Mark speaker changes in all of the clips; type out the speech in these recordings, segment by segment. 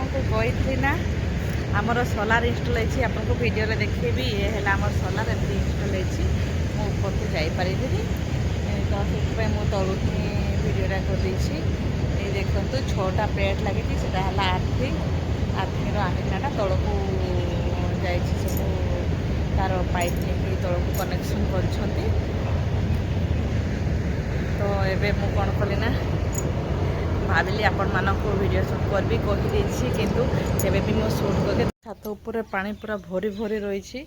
Speaker 1: आपको कही ना आमर सोलार इनस्टल है आपको वीडियो देखी ये है आमर सोलार एमती इनस्टल है मो ऊपर को जापरि तो से तलू ही वीडियोटा करदे देखो 6टा प्लेट लगी से आर्थिंग आंटीनाटा तल को जा सब तार पाइप नहीं तल को कनेक्शन कर तो एबे मु कौन कली ना भाविली आपण मानक वीडियो शूट करबी कही किंतु एबे भी मो शूट करके छात ऊपर पानी पूरा भरी भरी रही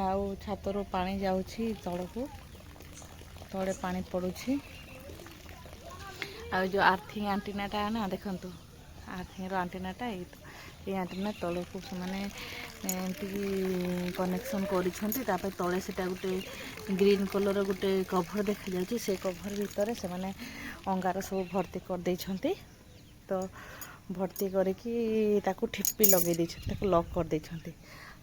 Speaker 1: आउ छातर पानी जाऊँगी तलू तले पानी पड़ुछि आ जो आर्थिंग आंटीनाटा ना देखंतु आर्थिंग आंटीनाटा ये आंटीना तल को मैंने कनेक्शन कर तले से गोटे ग्रीन कलर गोटे कभर देखा जाए से कभर भितर से मैंने अंगार सब भर्ती कर देइछंती तो भर्ती करके ठिप्पी लगे लॉक कर देइछंती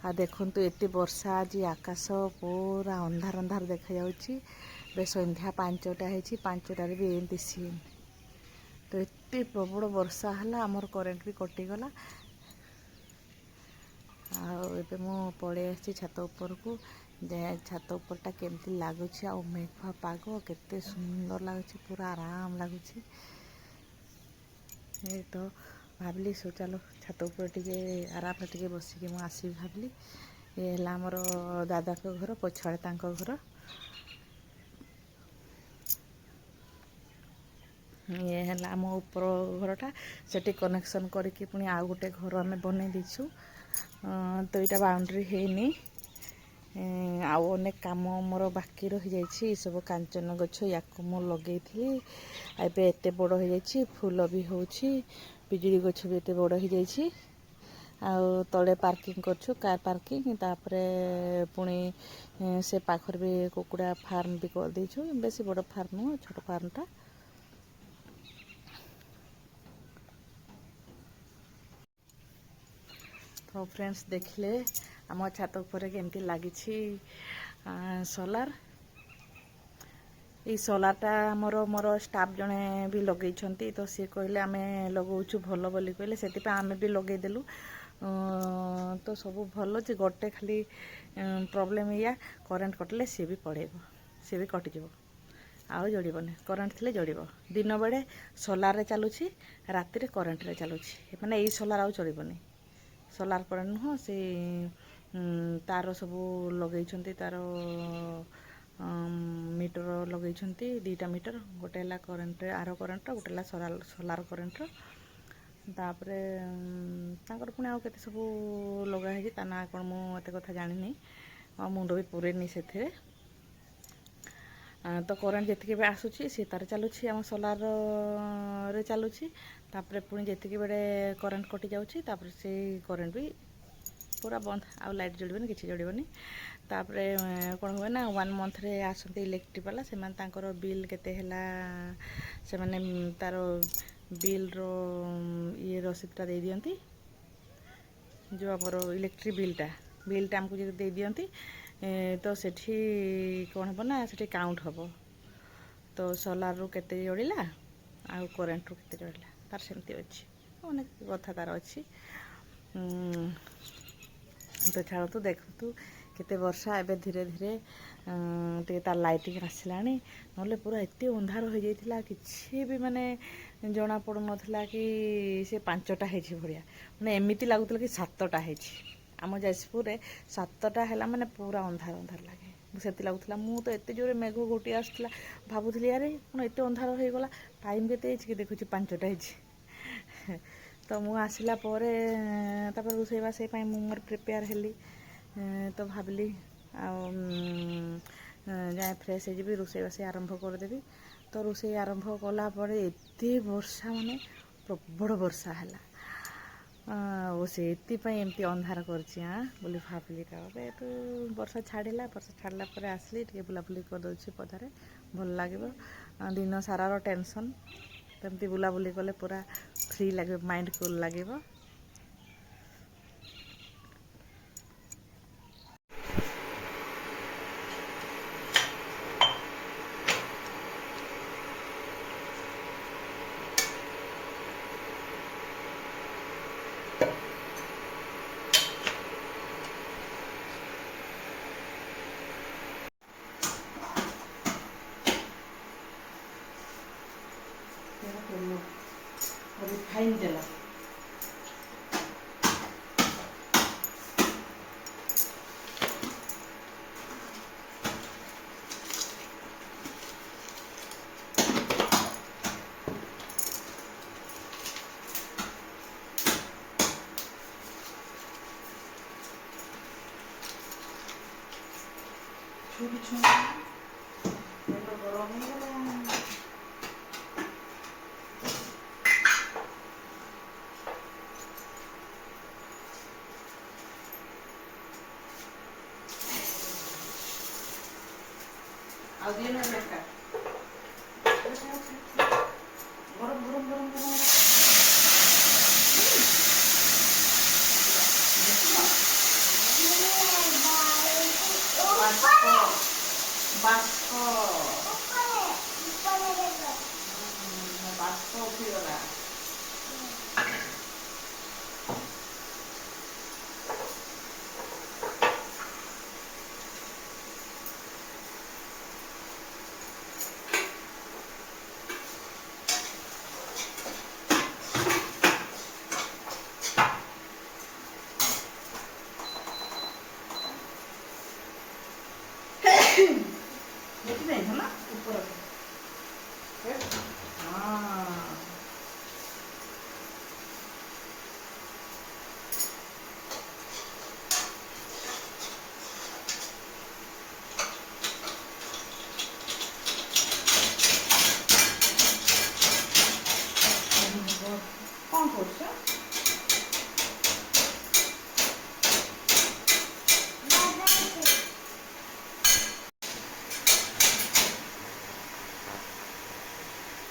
Speaker 1: आ देखंतु एते वर्षा आज आकाश पूरा अंधार अंधार देखा जाउछि बे संध्या 5टा है 5टारे भी एमती सीन तो एते प्रबल वर्षा है आमर करेन्ट भी कटिगला आबे मु पड़े आसी छात ऊपर को छात ऊपरटा केमती लगुच आ मेघुआ पाग केते सुंदर लगुच पूरा आराम लगुच तो भाविली सो चलो छात ऊपर टे आराम टे बसिक मुझे आसि भाविली ये है आमर दादा को घर पछाड़े तांको घर ये है आम ऊपर घरटा से कनेक्शन करके पुणी आउ गोटे घर आम बन देचु तो यहाँ बाउंड्री हैनी आउ अनेक कम मोर बाकी रही जाइए सब कांचन गछ या मु लगे थी एबे एते बड़ हो जाइए फूल भी होछि बिजुली गछ भी एते बड़ हो जाइए आउ तले पार्किंग करछु कार पार्किंग तापरे पुणी से पाखर भी कुकुड़ा फार्म भी कर देछु बेसी बड़ फार्म नुह छोट फार्मटा तो फ्रेंड्स देखले आम छात ऊपर केमती लगी सोलार ये सोलारटा मोर स्टाफ जने भी लगे तो सी कहले आम लगाऊँ भल बोली कहले से आम भी लगेदेलु तो सब भल जे गोटे खाली प्रॉब्लम या करेन्ट कटिले सी भी पड़ेब सी भी कटिज आउ जड़बनी करेन्ट थी जड़ब दिन बेड़े सोलार चलुची राति रे करेन्ट रे चलुची माने यही सोलार आउ चलबनी सोलार करेन्ट नुह से तार सब लगे तार मीटर लगे 2टा मीटर गोटे है करेन्ट आर करेन्ट गोटे है सोलार करेन्ट तापरे तांकर पुणी आउ केते सब लगाई ता ना कौन मुझे कथा जानी मुंड भी पूरेनी से तो करेन्ट जी भी आसूसी सी तार चलुची आम सोलार रे चलुची तापरे पुणी जी बेड़े करेन्ट कटि जाऊँगी तापरे से करेन्ट भी पूरा बंद आउ लाइट जड़बनी किसी जड़बनी तापरे कौन हुए ना 1 मंथ रे आसते इलेक्ट्रिक वाला से तांकर बिल केते हैला से माने तार बिल रो ये रसीदटा दे दियंती जो आमर इलेक्ट्रिक बिलटा आमको जो दे दियंती तो सेठी कौन हम ना सेठी काउंट हम तो सोलार रू केते जड़िला आउ करेन्ट रू केते जड़िला तार सेमती अच्छी अनेक कथा तार अच्छी तो छाड़ तू देखतु केते वर्षा एबे धीरे धीरे टे तार लाइटिंग आसला ना पूरा एते अंधार हो जाइथिला किछि भी माने जना पड़ु नथिला कि से 5टा है भड़िया माने एमिति लागुतला कि 7टा है आम जाजपुर 7टा है माने पूरा अंधार अंधार लगे से लगुला मु तो एत जोरे मेघ गोटी आसला भावुली यारे कौन एत अंधार हो गला टाइम के देखुची 5टा है तो मु आसला रोसईबास मोर प्रिपेयर हेली तो भाविली जाए फ्रेश हो रोसईबास आरंभ करदेवी तो रोसई आरंभ कला एत वर्षा माने प्रबल वर्षा है से एमती अंधार करछि बोली भाविली तो वर्षा छाड़ला आसली टे बुलाबुली करदे पदारे भल लगे दिन सारार टेंशन तमती बुलाबुली कले पूरा फ्री लगे माइंड कूल लगे। ରିଫାଇନ୍ ତେଲ। ଛୁରୀ ଛୁଇଁ ତେଲ ଗରମ ହେଇଗଲା। ଆଉ দিয়ে না লঙ্কা গরম গরম গরম গরম ବାଷ୍ପ ବାଷ୍ପ ଉଠିଗଲା। ଦେଖିବେ ହେଲା ଉପର କ'ଣ କରୁଛ?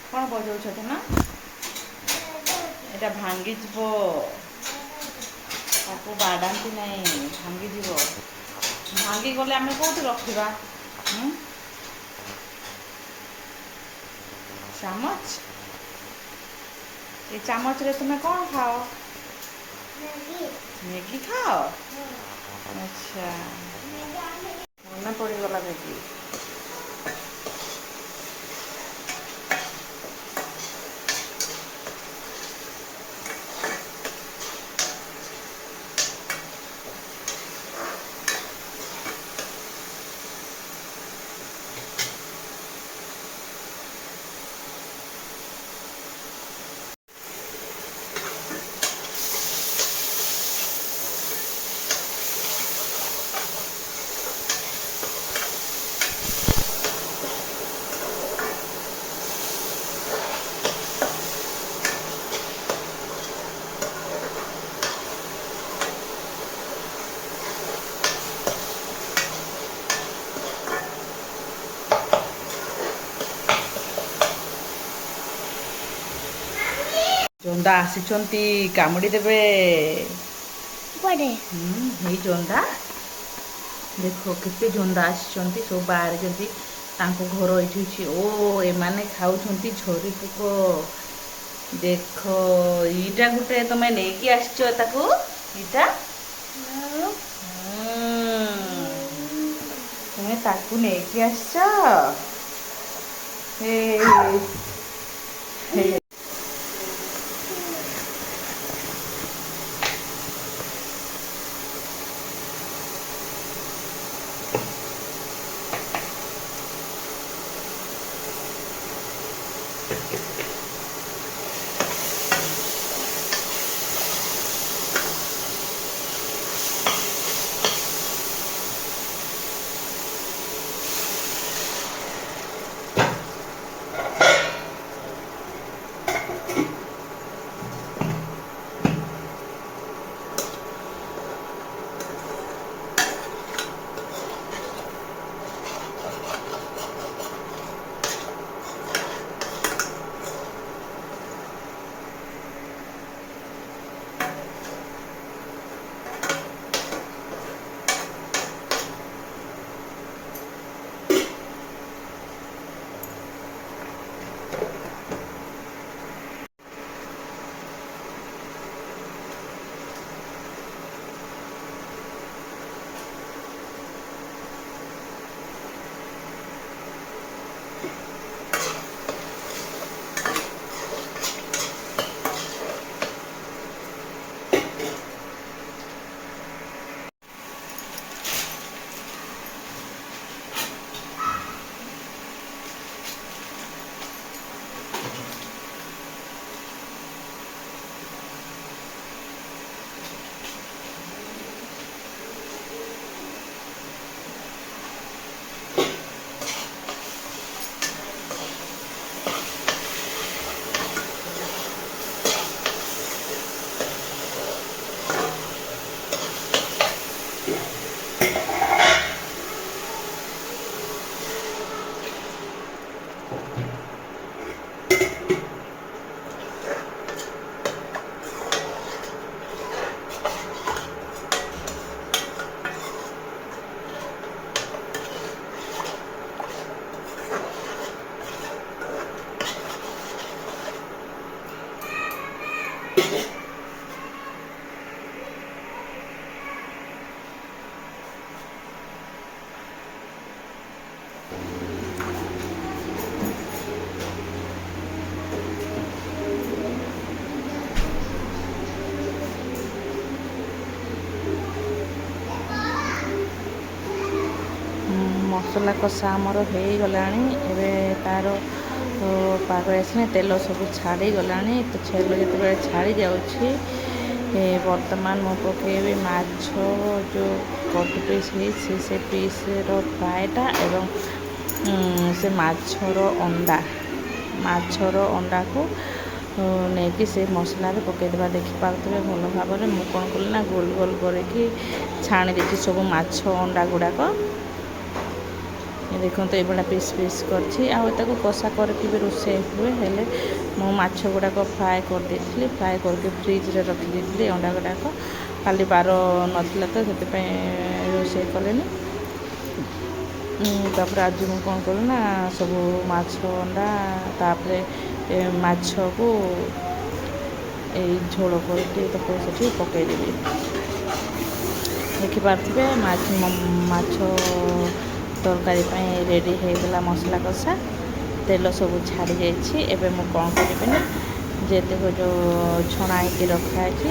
Speaker 1: କ'ଣ ବଜାଉଛ ନା? এটা ଭାଙ୍ଗିଯିବ, ତାକୁ ବାଡ଼ାନ୍ତି ନାହିଁ, ଭାଙ୍ଗିଯିବ। ଭାଙ୍ଗିଗଲେ ଆମେ କେଉଁଠି ରଖିବା? ଚାମଚ? ଏ ଚାମଚରେ ତୁମେ କ'ଣ ଖାଅ? ମ୍ୟାଗି ଖାଅ? ଆଚ୍ଛା, ମନେ ପଡ଼ିଗଲା ମ୍ୟାଗି। ଜନ୍ଦା ଆସିଛନ୍ତି, କାମୁଡ଼ି ଦେବେ। ଏଇ ଜନ୍ଦା ଦେଖ କେତେ ଜନ୍ଦା ଆସିଛନ୍ତି, ସବୁ ବାହାରିଛନ୍ତି। ତାଙ୍କ ଘର ଏଇଠି ଅଛି। ଓ ଏମାନେ ଖାଉଛନ୍ତି ଝରି ପୋକ। ଦେଖ ଏଇଟା ଗୋଟେ ତମେ ନେଇକି ଆସିଛ ତାକୁ। ଏଇଟା ତୁମେ ତାକୁ ନେଇକି ଆସିଛ। ମସଲା କଷା ଆମର ହେଇଗଲାଣି। ଏବେ ତାର ପାଗ ଆସିନି, ତେଲ ସବୁ ଛାଡ଼ିଗଲାଣି। ତ ତେଲ ଯେତେବେଳେ ଛାଡ଼ି ଯାଉଛି ବର୍ତ୍ତମାନ ମୁଁ ପକାଇବି ମାଛ ଯେଉଁ କଟ ପିସ୍ ହେଇଛି ସେ ପିସ୍ର ଫ୍ରାଏଟା ଏବଂ ସେ ମାଛର ଅଣ୍ଡାକୁ ନେଇକି ସେ ମସଲାରେ ପକାଇଦେବା। ଦେଖିପାରୁଥିବେ ଭଲ ଭାବରେ ମୁଁ କ'ଣ କଲି ନା ଗୋଲ ଗୋଲ କରିକି ଛାଣି ଦେଇଛି ସବୁ ମାଛ ଅଣ୍ଡା ଗୁଡ଼ାକ। ଦେଖନ୍ତୁ ଏଇଭଳିଆ ପିସ୍ ପିସ୍ କରିଛି। ଆଉ ତାକୁ କଷା କରିକି ବି ରୋଷେଇ ହୁଏ, ହେଲେ ମୁଁ ମାଛ ଗୁଡ଼ାକ ଫ୍ରାଏ କରିଦେଇଥିଲି। ଫ୍ରାଏ କରିକି ଫ୍ରିଜ୍ରେ ରଖିଦେଇଥିଲି ଅଣ୍ଡା ଗୁଡ଼ାକ। କାଲି ବାର ନଥିଲା ତ ସେଥିପାଇଁ ରୋଷେଇ କଲେନି। ତାପରେ ଆଜି ମୁଁ କ'ଣ କଲି ନା ସବୁ ମାଛ ଅଣ୍ଡା ତାପରେ ମାଛକୁ ଏଇ ଝୋଳ କରିକି ତାକୁ ସେଠି ପକାଇଦେବି। ଦେଖିପାରୁଥିବେ ମାଛ ତରକାରୀ ପାଇଁ ରେଡ଼ି ହେଇଗଲା ମସଲା କଷା। ତେଲ ସବୁ ଛାଡ଼ି ଯାଇଛି। ଏବେ ମୁଁ କ'ଣ କରିବି ନା ଯେତିକ ଯେଉଁ ଛଣା ହେଇକି ରଖା ହେଇଛି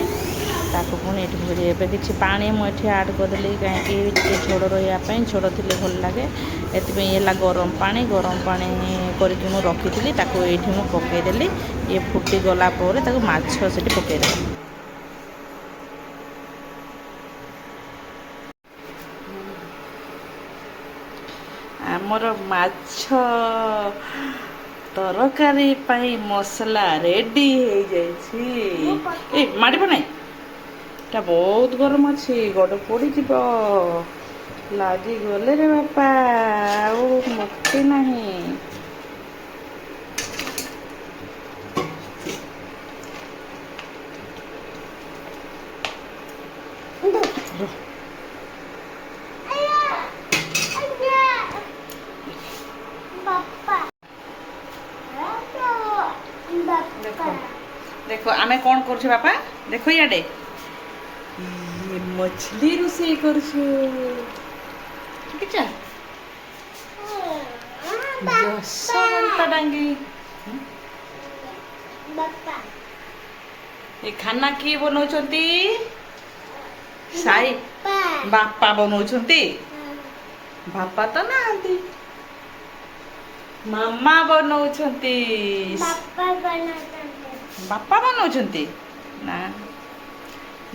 Speaker 1: ତାକୁ ପୁଣି ଏଠି ପକାଇଦେବି। ଏବେ କିଛି ପାଣି ମୁଁ ଏଠି ଆଡ଼୍ କରିଦେଲି, କାହିଁକି ଟିକେ ଝୋଳ ରହିବା ପାଇଁ, ଝୋଳ ଥିଲେ ଭଲ ଲାଗେ। ଏଥିପାଇଁ ହେଲା ଗରମ ପାଣି କରିକି ମୁଁ ରଖିଥିଲି, ତାକୁ ଏଇଠି ମୁଁ ପକାଇଦେଲି। ଇଏ ଫୁଟିଗଲା ପରେ ତାକୁ ମାଛ ସେଠି ପକାଇଦେଲି। ଆମର ମାଛ ତରକାରୀ ପାଇଁ ମସଲା ରେଡ଼ି ହେଇଯାଇଛି। ମାଡ଼ିବ ନାହିଁ, ଏଟା ବହୁତ ଗରମ ଅଛି, ଗୋଡ଼ ପୋଡ଼ିଯିବ। ଲାଗିଗଲେ ରେ ବାପା, ଆଉ ମୁକ୍ତି ନାହିଁ। ଦେଖ ଆମେ କ'ଣ କରୁଛୁ ବାପା, ଦେଖ ଇଆଡ଼େ ମଛଲି ରୋଷେଇ କରୁଛୁ। ଏ ଖାନା କିଏ ବନଉଛନ୍ତି? ସାଇ ବାପା ବନଉଛନ୍ତି। ବାପା ତ ନାହାନ୍ତି, ମାମା ବନଉଛନ୍ତି। ବାପା ବନଉଛନ୍ତି ନା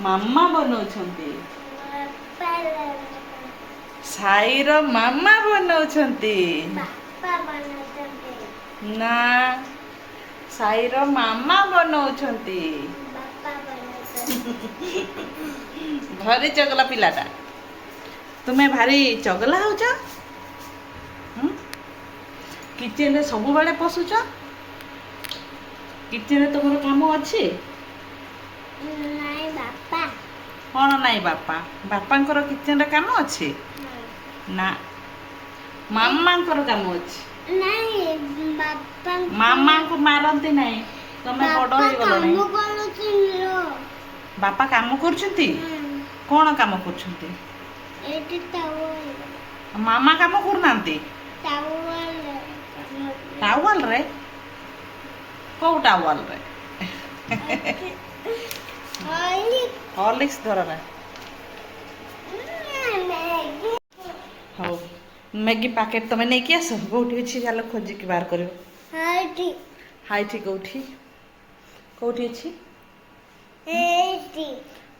Speaker 1: ମାମା ବନଉଛନ୍ତି? ସାଇର ମାମା ବନଉଛନ୍ତି ନା ସାଇର ମାମା ବନଉଛନ୍ତି? ଭାରି ଚଗଲା ପିଲାଟା। ତୁମେ ଭାରି ଚଗଲା ହଉଛ। କିଚେନରେ ସବୁବେଳେ ପଶୁଛ। କିଚେନରେ ତମର କାମ ଅଛି? କ'ଣ ନାଇଁ ବାପା? ବାପାଙ୍କର କିଚେନରେ କାମ ଅଛି ନା ମାମାଙ୍କର କାମ ଅଛି? ମାମାଙ୍କୁ ମାରନ୍ତି ନାହିଁ, ତମେ ବଡ଼ ହେଇଗଲଣି। ବାପା କାମ କରୁଛନ୍ତି? କ'ଣ କାମ କରୁଛନ୍ତି? ମାମା କାମ କରୁନାହାନ୍ତି? ଟାୱେଲରେ? କୋଉ ଟାୱେଲରେ? ହର୍ଲିକ୍ସ ଧର ନା। ହଉ, ମ୍ୟାଗି ପ୍ୟାକେଟ୍ ତମେ ନେଇକି ଆସ। କୋଉଠି ଅଛି ଚାଲ ଖୋଜିକି ବାହାର କରିବ। ହାଇଠି କୋଉଠି ଅଛି?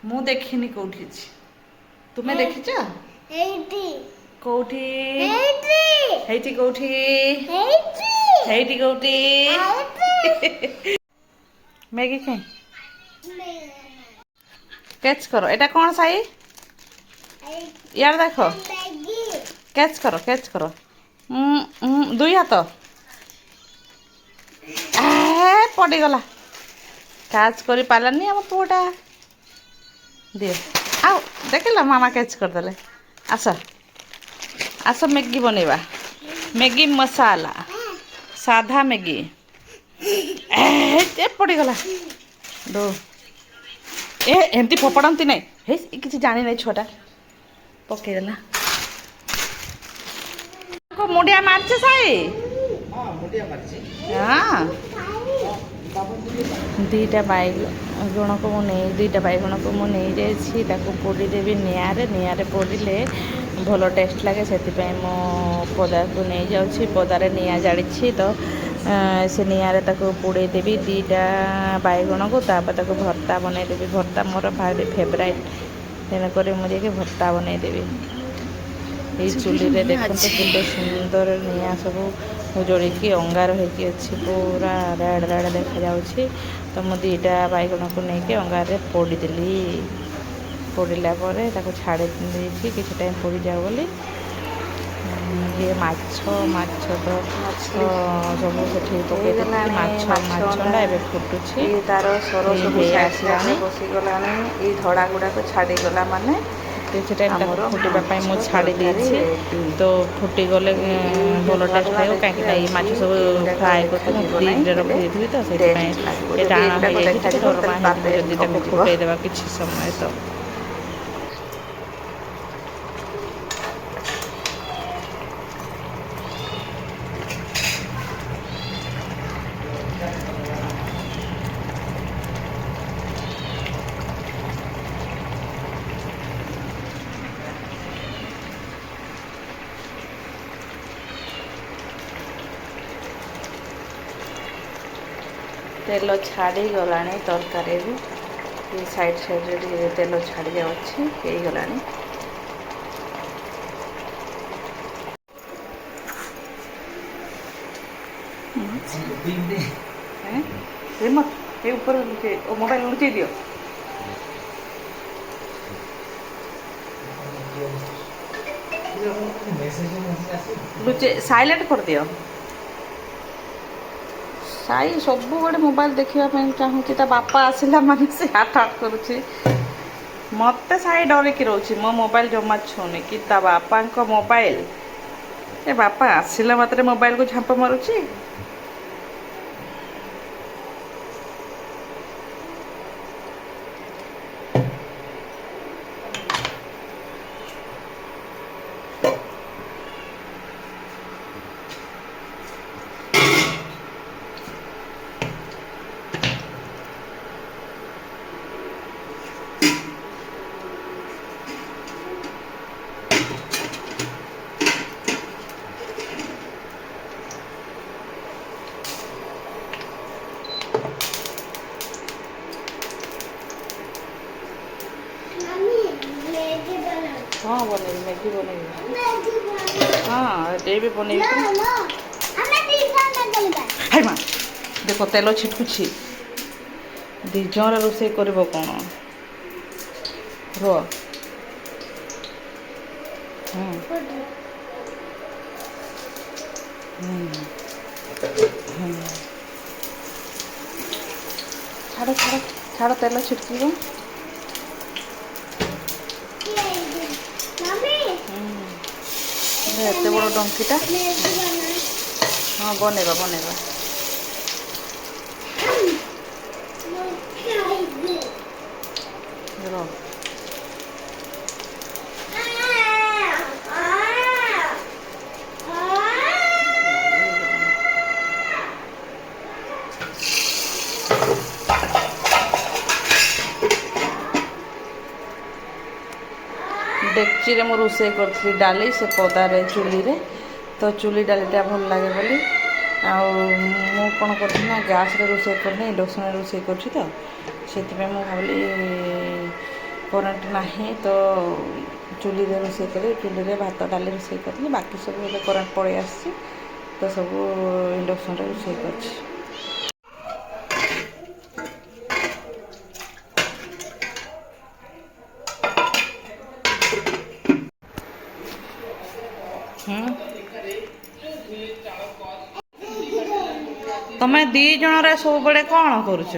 Speaker 1: ମୁଁ ଦେଖିନି କୋଉଠି ଅଛି। ତୁମେ ଦେଖିଛ? କୋଉଠି? ହେଇଠି କୋଉଠି? ହେଇଠି କୋଉଠି? ମ୍ୟାଗି ଖାଇ କ୍ୟାଚ୍ କର। ଏଟା କ'ଣ ସାଇ? ଇଆଡ଼େ ଦେଖ, କ୍ୟାଚ୍ କର। ଦୁଇ ହାତ ପଡ଼ିଗଲା। କ୍ୟାଚ୍ କରିପାରିଲାନି ଆମ ପୁଅଟା। ଦିଅ, ଆଉ ଦେଖିଲ ମାମା କ୍ୟାଚ୍ କରିଦେଲେ। ଆସ ମ୍ୟାଗି ବନେଇବା। ମ୍ୟାଗି ମସାଲା, ସାଧା ମ୍ୟାଗି। ପଡ଼ିଗଲା। ଏମିତି ଫୋପାଡ଼ନ୍ତି ନାହିଁ। କିଛି ଜାଣିନାହିଁ ଛୁଆଟା, ପକେଇଦେଲା। ମୁଣ୍ଡିଆ ମାରିଛି ସାଇ? ଦୁଇଟା ବାଇଗଣକୁ ମୁଁ ନେଇଯାଇଛି, ତାକୁ ପୋଡ଼ିଦେବି ନିଆଁରେ। ପୋଡ଼ିଲେ ଭଲ ଟେଷ୍ଟ ଲାଗେ। ସେଥିପାଇଁ ମୁଁ ପଦାକୁ ନେଇଯାଉଛି। ପଦାରେ ନିଆଁ ଜାଳିଛି ତ ସେ ନିଆଁରେ ତାକୁ ପୋଡ଼େଇ ଦେବି 2ଟା ବାଇଗଣକୁ। ତାପରେ ତାକୁ ଭର୍ତ୍ତା ବନେଇଦେବି। ଭର୍ତ୍ତା ମୋର ଭାରି ଫେଭରାଇଟ୍, ତେଣୁକରି ମୁଁ ଯାଇକି ଭର୍ତ୍ତା ବନେଇଦେବି। ଏଇ ଚୁଲିରେ ଦେଖନ୍ତୁ କେତେ ସୁନ୍ଦର ନିଆଁ ସବୁ ଜଳିକି ଅଙ୍ଗାର ହେଇକି ଅଛି, ପୁରା ରେଡ଼ ରେଡ଼ ଦେଖାଯାଉଛି। ତ ମୁଁ 2ଟା ବାଇଗଣକୁ ନେଇକି ଅଙ୍ଗାରରେ ପୋଡ଼ିଦେଲି। ପୋଡ଼ିଲା ପରେ ତାକୁ ଛାଡ଼ି ଦେଇଛି କିଛି ଟାଇମ୍ ପୋଡ଼ିଯାଉ ବୋଲି। ଇଏ ମାଛ ତ ସବୁ ସେଠି ପକେଇଦେଇଥିଲି। ମାଛଟା ଏବେ ଫୁଟୁଛି। ତାର ସର ସବୁ ଆସିଲାଣି, ବସିଗଲାଣି। ଏଇ ଧଡ଼ା ଗୁଡ଼ାକ ଛାଡ଼ିଗଲା ମାନେ କିଛି ଟାଇମ୍ ତାକୁ ଫୁଟିବା ପାଇଁ ମୁଁ ଛାଡ଼ି ଦେଇଛି। ତ ଫୁଟିଗଲେ ଭଲ ଟେଷ୍ଟ ଲାଗିବ। କାହିଁକିନା ଏଇ ମାଛ ସବୁ ଫ୍ରାଏ କରିକି ମୁଁ ଫ୍ରିଜରେ ରଖିଦେଇଥିବି ତ ସେଥିପାଇଁ ଏ ଟାଣ ହେଇଯାଇଛି, ଟିକେ ନରମା ହେଇଯିବ ଯଦି ତାକୁ ଫୁଟେଇଦେବା କିଛି ସମୟ। ତ ତେଲ ଛାଡ଼ିଗଲାଣି ତରକାରୀରୁ। ଏ ସାଇଡ଼୍ରେ ଟିକେ ତେଲ ଛାଡ଼ି ଯାଉଛି, ହେଇଗଲାଣି। ରିମୋଟ୍ ଏ ଉପରେ ମୋବାଇଲ ଲୁଚେଇ ଦିଅ। ସାଇଲେଣ୍ଟ କରିଦିଅ। ସାଇ ସବୁବେଳେ ମୋବାଇଲ ଦେଖିବା ପାଇଁ ଚାହୁଁଛି। ତା ବାପା ଆସିଲା ମାନେ ସେ ହାଟ କରୁଛି। ମୋତେ ସାଇ ଡରିକି ରହୁଛି, ମୋ ମୋବାଇଲ ଜମା ଛୁଉଁନି। କି ତା ବାପାଙ୍କ ମୋବାଇଲ, ଏ ବାପା ଆସିଲା ମାତ୍ରେ ମୋବାଇଲକୁ ଝାମ୍ପ ମାରୁଛି। ହଁ ବନେଇବି, ମ୍ୟାଗି ବନେଇବି। ହଁ ଏ ବି ବନେଇବି। ହାଇ ମା ଦେଖ ତେଲ ଛିଟକୁଛି। 2 ଜଣର ରୋଷେଇ କରିବ କ'ଣ? ରୁହ। ଛାଡ଼ ଛାଡ଼ ଛାଡ଼, ତେଲ ଛିଟକିବ। ଏତେ ବଡ଼ ଡଙ୍କିଟା। ହଁ ବନେଇବା ବନେଇବା। ର ଡେକ୍ଚିରେ ମୁଁ ରୋଷେଇ କରିଥିଲି ଡାଲି, ସେ ପଦାରେ ଚୁଲିରେ। ତ ଚୁଲି ଡାଲିଟା ଭଲ ଲାଗେ ବୋଲି ଆଉ ମୁଁ କ'ଣ କରିଥିଲି ନା ଗ୍ୟାସ୍ରେ ରୋଷେଇ କରିନି, ଇଣ୍ଡକ୍ସନ୍ରେ ରୋଷେଇ କରୁଛି। ତ ସେଥିପାଇଁ ମୁଁ ଭାବିଲି କରେଣ୍ଟ ନାହିଁ ତ ଚୁଲିରେ ରୋଷେଇ କଲି। ଚୁଲିରେ ଭାତ ଡାଲି ରୋଷେଇ କରିଥିଲି। ବାକି ସବୁ ଏବେ କରେଣ୍ଟ ପଳେଇ ଆସିଛି ତ ସବୁ ଇଣ୍ଡକ୍ସନ୍ରେ ରୋଷେଇ କରିଛି। ତମେ 2 ଜଣରେ ସବୁବେଳେ କ'ଣ କରୁଛ?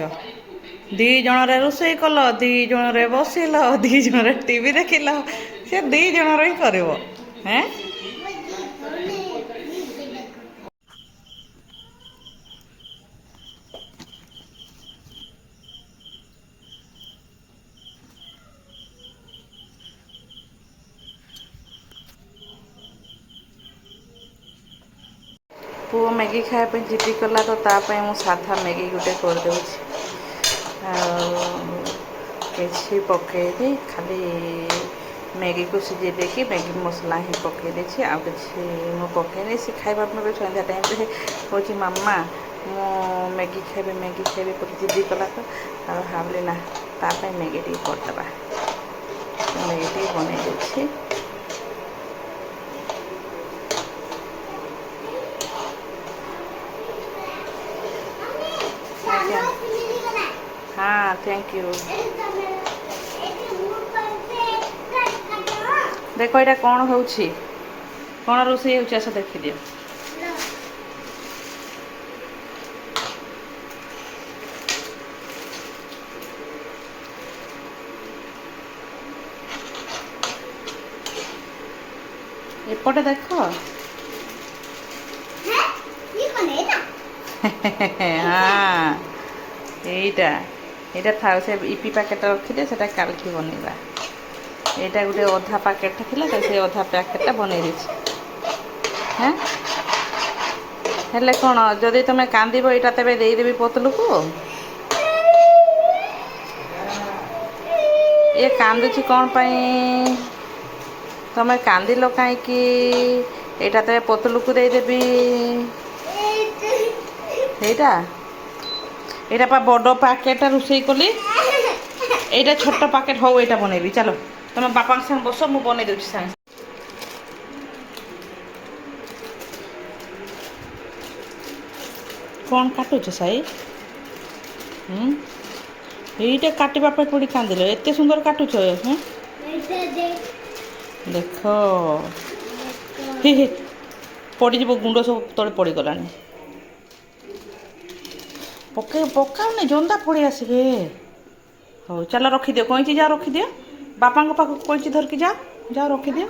Speaker 1: 2 ଜଣରେ ରୋଷେଇ କଲ, 2 ଜଣରେ ବସିଲ, 2 ଜଣରେ ଟିଭି ଦେଖିଲ। ସେ 2 ଜଣରେ ହିଁ କରିବ। ପୁଅ ମ୍ୟାଗି ଖାଇବା ପାଇଁ ଜିଦି କଲା ତ ତା ପାଇଁ ମୁଁ ସାଧା ମ୍ୟାଗି ଗୋଟେ କରିଦେଉଛି। ଆଉ କିଛି ପକେଇନି, ଖାଲି मैगी को सीझे देकी मैगी मसला ही पकई देछि आ किछि मो पकईनी से खाइबा पे सन्ध्या टाइम रे होछि मम्मा मो मैगी खाइबे कर जिद्दी कला तो आ भाबली ना ताप मैगी टी करदबा मैगी टी बनै देछि हाँ थैंक यू देख यहाँ कौन हो कौन रोषे हो देखी दियो एपटे देख हाँ यहीटा यहाँ था से इपी पैकेट रखिदे से काल की बनइबा यहाँ गोटे अधा पैकेट था से अधा पैकेटा बनई हाँ हेले कौन जदि तुम कांदब यहाँ तेरे देदेवी पतलू को ये कांदुची कौन पाई तुम कांदिल कहीं यहाँ तेरे पतलू को देदेवी यहाँ पा बड़ पैकेट रोषे कली यहाँ छोट पैकेट हो यहाँ बनइबी चलो तुम बापा संग बस मु बन दूसरी संग कौन काटुच साई यहीटा काटिबा पड़ी कांदिल एत सुंदर काटुच देख पड़ज गुंड सब तले पड़गला पकाओनी जंदा पड़े आसबे हो चलो रखिदियो कईची जाओ रखिदियो बापा पाख कईची धरकी जाओ जाओ रखिदियो